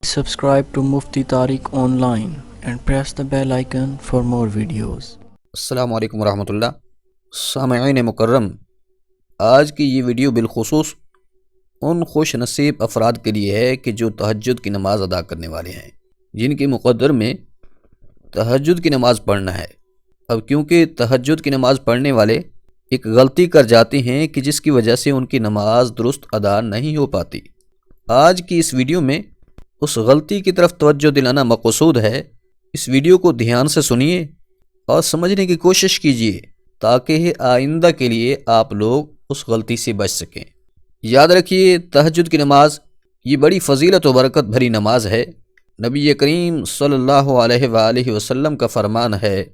Subscribe to Mufti Tariq Online and press the bell icon for more videos. السلام علیکم ورحمۃ اللہ۔ سامعین مکرم، آج کی یہ ویڈیو بالخصوص ان خوش نصیب افراد کے لیے ہے کہ جو تہجد کی نماز ادا کرنے والے ہیں، جن کے مقدر میں تہجد کی نماز پڑھنا ہے۔ اب کیونکہ تہجد کی نماز پڑھنے والے ایک غلطی کر جاتے ہیں کہ جس کی وجہ سے ان کی نماز درست ادا نہیں ہو پاتی، آج کی اس ویڈیو میں اس غلطی کی طرف توجہ دلانا مقصود ہے۔ اس ویڈیو کو دھیان سے سنیے اور سمجھنے کی کوشش کیجیے تاکہ آئندہ کے لیے آپ لوگ اس غلطی سے بچ سکیں۔ یاد رکھیے، تہجد کی نماز یہ بڑی فضیلت و برکت بھری نماز ہے۔ نبی کریم صلی اللہ علیہ وآلہ وسلم کا فرمان ہے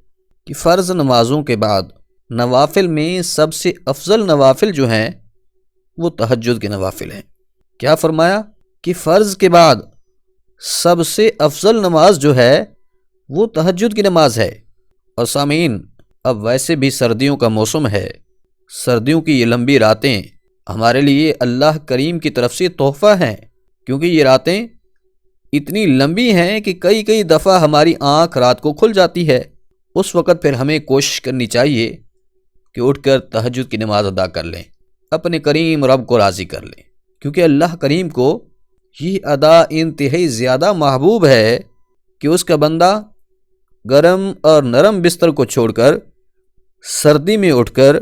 کہ فرض نمازوں کے بعد نوافل میں سب سے افضل نوافل جو ہیں وہ تہجد کے نوافل ہیں۔ کیا فرمایا کہ فرض کے بعد سب سے افضل نماز جو ہے وہ تہجد کی نماز ہے۔ اور سامعین، اب ویسے بھی سردیوں کا موسم ہے، سردیوں کی یہ لمبی راتیں ہمارے لیے اللہ کریم کی طرف سے تحفہ ہیں، کیونکہ یہ راتیں اتنی لمبی ہیں کہ کئی دفعہ ہماری آنکھ رات کو کھل جاتی ہے۔ اس وقت پھر ہمیں کوشش کرنی چاہیے کہ اٹھ کر تہجد کی نماز ادا کر لیں، اپنے کریم رب کو راضی کر لیں، کیونکہ اللہ کریم کو یہ ادا انتہائی زیادہ محبوب ہے کہ اس کا بندہ گرم اور نرم بستر کو چھوڑ کر سردی میں اٹھ کر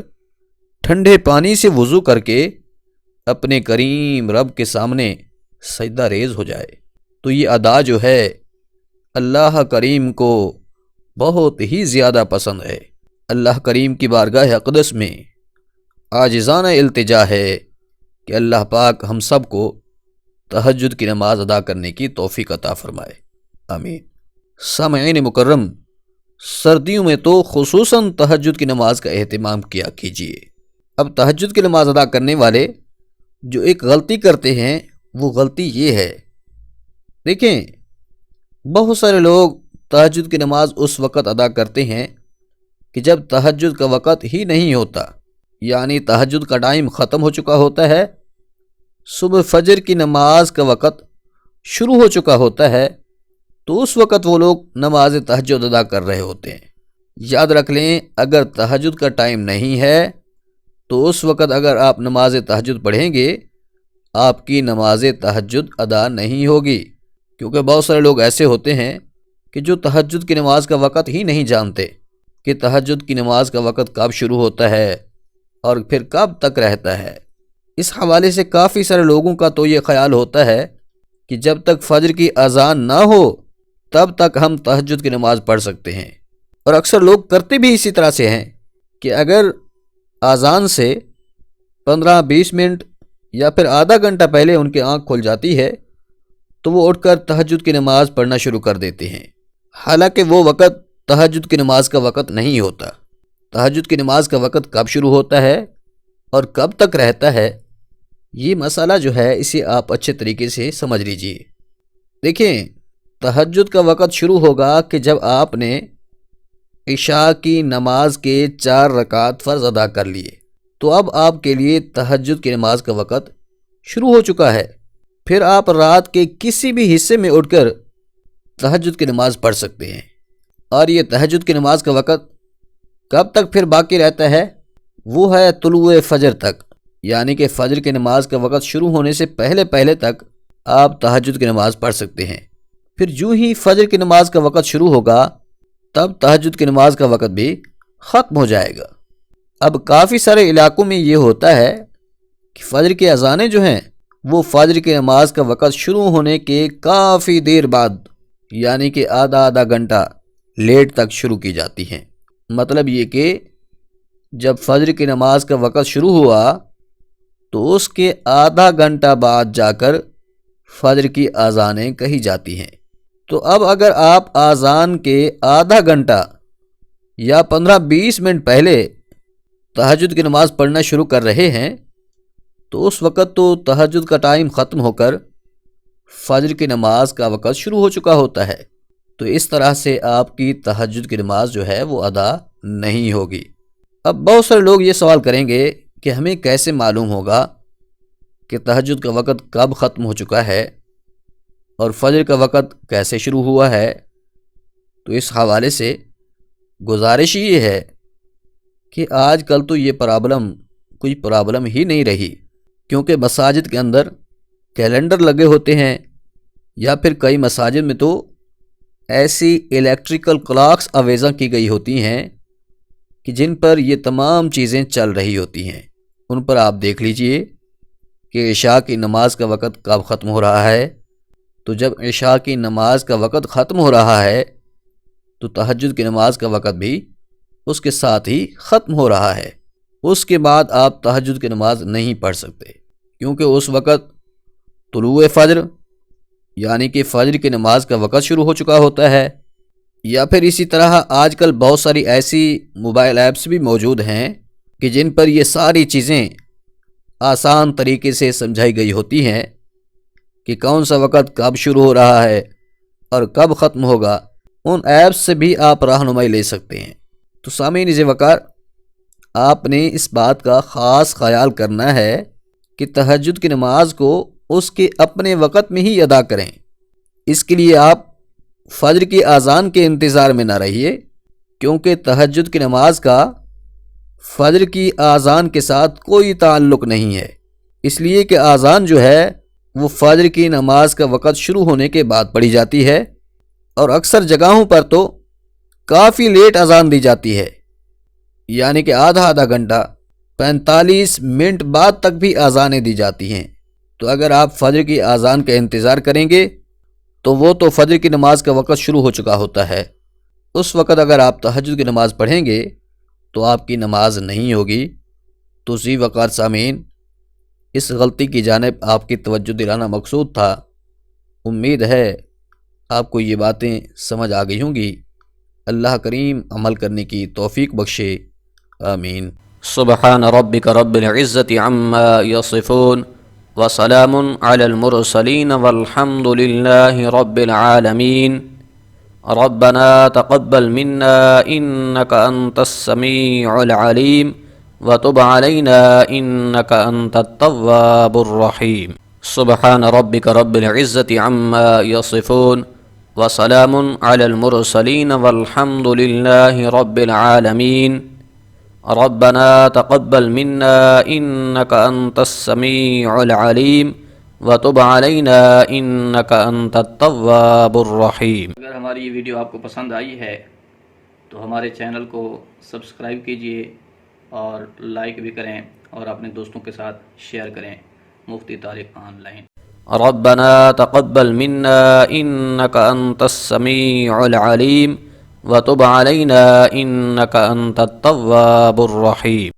ٹھنڈے پانی سے وضو کر کے اپنے کریم رب کے سامنے سجدہ ریز ہو جائے۔ تو یہ ادا جو ہے اللہ کریم کو بہت ہی زیادہ پسند ہے۔ اللہ کریم کی بارگاہ اقدس میں عاجزانہ التجا ہے کہ اللہ پاک ہم سب کو تہجد کی نماز ادا کرنے کی توفیق عطا فرمائے، آمین۔ سامعین مکرم، سردیوں میں تو خصوصاً تہجد کی نماز کا اہتمام کیا کیجیے۔ اب تہجد کی نماز ادا کرنے والے جو ایک غلطی کرتے ہیں وہ غلطی یہ ہے، دیکھیں بہت سارے لوگ تہجد کی نماز اس وقت ادا کرتے ہیں کہ جب تہجد کا وقت ہی نہیں ہوتا، یعنی تہجد کا ٹائم ختم ہو چکا ہوتا ہے، صبح فجر کی نماز کا وقت شروع ہو چکا ہوتا ہے، تو اس وقت وہ لوگ نماز تہجد ادا کر رہے ہوتے ہیں۔ یاد رکھ لیں، اگر تہجد کا ٹائم نہیں ہے تو اس وقت اگر آپ نماز تہجد پڑھیں گے، آپ کی نماز تہجد ادا نہیں ہوگی، کیونکہ بہت سارے لوگ ایسے ہوتے ہیں کہ جو تہجد کی نماز کا وقت ہی نہیں جانتے کہ تہجد کی نماز کا وقت کب شروع ہوتا ہے اور پھر کب تک رہتا ہے۔ اس حوالے سے کافی سارے لوگوں کا تو یہ خیال ہوتا ہے کہ جب تک فجر کی اذان نہ ہو تب تک ہم تہجد کی نماز پڑھ سکتے ہیں، اور اکثر لوگ کرتے بھی اسی طرح سے ہیں کہ اگر اذان سے 15-20 منٹ یا پھر آدھا گھنٹہ پہلے ان کی آنکھ کھل جاتی ہے تو وہ اٹھ کر تہجد کی نماز پڑھنا شروع کر دیتے ہیں، حالانکہ وہ وقت تہجد کی نماز کا وقت نہیں ہوتا۔ تہجد کی نماز کا وقت کب شروع ہوتا ہے اور کب تک رہتا ہے، یہ مسئلہ جو ہے اسے آپ اچھے طریقے سے سمجھ لیجئے۔ دیکھیں، تہجد کا وقت شروع ہوگا کہ جب آپ نے عشاء کی نماز کے 4 رکعت فرض ادا کر لیے، تو اب آپ کے لیے تہجد کی نماز کا وقت شروع ہو چکا ہے۔ پھر آپ رات کے کسی بھی حصے میں اٹھ کر تہجد کی نماز پڑھ سکتے ہیں، اور یہ تہجد کی نماز کا وقت کب تک پھر باقی رہتا ہے؟ وہ ہے طلوع فجر تک، یعنی کہ فجر کی نماز کا وقت شروع ہونے سے پہلے تک آپ تہجد کی نماز پڑھ سکتے ہیں۔ پھر جو ہی فجر کی نماز کا وقت شروع ہوگا تب تہجد کی نماز کا وقت بھی ختم ہو جائے گا۔ اب کافی سارے علاقوں میں یہ ہوتا ہے کہ فجر کی اذانیں جو ہیں وہ فجر کی نماز کا وقت شروع ہونے کے کافی دیر بعد، یعنی کہ آدھا گھنٹہ لیٹ تک شروع کی جاتی ہیں۔ مطلب یہ کہ جب فجر کی نماز کا وقت شروع ہوا تو اس کے آدھا گھنٹہ بعد جا کر فجر کی اذانیں کہی جاتی ہیں۔ تو اب اگر آپ اذان کے آدھا گھنٹہ یا 15-20 منٹ پہلے تہجد کی نماز پڑھنا شروع کر رہے ہیں تو اس وقت تو تہجد کا ٹائم ختم ہو کر فجر کی نماز کا وقت شروع ہو چکا ہوتا ہے، تو اس طرح سے آپ کی تہجد کی نماز جو ہے وہ ادا نہیں ہوگی۔ اب بہت سارے لوگ یہ سوال کریں گے کہ ہمیں کیسے معلوم ہوگا کہ تہجد کا وقت کب ختم ہو چکا ہے اور فجر کا وقت کیسے شروع ہوا ہے، تو اس حوالے سے گزارش یہ ہے کہ آج کل تو یہ کوئی پرابلم ہی نہیں رہی، کیونکہ مساجد کے اندر کیلنڈر لگے ہوتے ہیں، یا پھر کئی مساجد میں تو ایسی الیکٹریکل کلاکس آویزاں کی گئی ہوتی ہیں کہ جن پر یہ تمام چیزیں چل رہی ہوتی ہیں۔ ان پر آپ دیکھ لیجئے کہ عشاء کی نماز کا وقت کب ختم ہو رہا ہے، تو جب عشاء کی نماز کا وقت ختم ہو رہا ہے تو تہجد کی نماز کا وقت بھی اس کے ساتھ ہی ختم ہو رہا ہے۔ اس کے بعد آپ تہجد کی نماز نہیں پڑھ سکتے، کیونکہ اس وقت طلوع فجر یعنی کہ فجر کی نماز کا وقت شروع ہو چکا ہوتا ہے۔ یا پھر اسی طرح آج کل بہت ساری ایسی موبائل ایپس بھی موجود ہیں کہ جن پر یہ ساری چیزیں آسان طریقے سے سمجھائی گئی ہوتی ہیں کہ کون سا وقت کب شروع ہو رہا ہے اور کب ختم ہوگا۔ ان ایپس سے بھی آپ رہنمائی لے سکتے ہیں۔ تو سامعین عزیز وقار، آپ نے اس بات کا خاص خیال کرنا ہے کہ تہجد کی نماز کو اس کے اپنے وقت میں ہی ادا کریں۔ اس کے لیے آپ فجر کی اذان کے انتظار میں نہ رہیے، کیونکہ تہجد کی نماز کا فجر کی اذان کے ساتھ کوئی تعلق نہیں ہے، اس لیے کہ اذان جو ہے وہ فجر کی نماز کا وقت شروع ہونے کے بعد پڑھی جاتی ہے، اور اکثر جگہوں پر تو کافی لیٹ اذان دی جاتی ہے، یعنی کہ آدھا گھنٹہ 45 منٹ بعد تک بھی اذانیں دی جاتی ہیں۔ تو اگر آپ فجر کی اذان کا انتظار کریں گے تو وہ تو فجر کی نماز کا وقت شروع ہو چکا ہوتا ہے، اس وقت اگر آپ تہجد کی نماز پڑھیں گے تو آپ کی نماز نہیں ہوگی۔ تو ذی وقار سامعین، اس غلطی کی جانب آپ کی توجہ دلانا مقصود تھا۔ امید ہے آپ کو یہ باتیں سمجھ آ گئی ہوں گی۔ اللہ کریم عمل کرنے کی توفیق بخشے، آمین۔ سبحان ربک رب العزت عما یصفون وسلام علی المرسلین والحمد للہ رب العالمین۔ ربنا تقبل منا انك انت السميع العليم وتب علينا انك انت التواب الرحيم۔ سبحان ربك رب العزة عما يصفون وسلام على المرسلين والحمد لله رب العالمين۔ ربنا تقبل منا انك انت السميع العليم وتب علينا انك انت التواب الرحيم۔ اگر ہماری یہ ویڈیو آپ کو پسند آئی ہے تو ہمارے چینل کو سبسکرائب کیجئے اور لائک بھی کریں اور اپنے دوستوں کے ساتھ شیئر کریں۔ مفتی طارق آن لائن۔ ربنا تقبل منا انك انت السميع العليم وتب علينا انك انت التواب الرحيم۔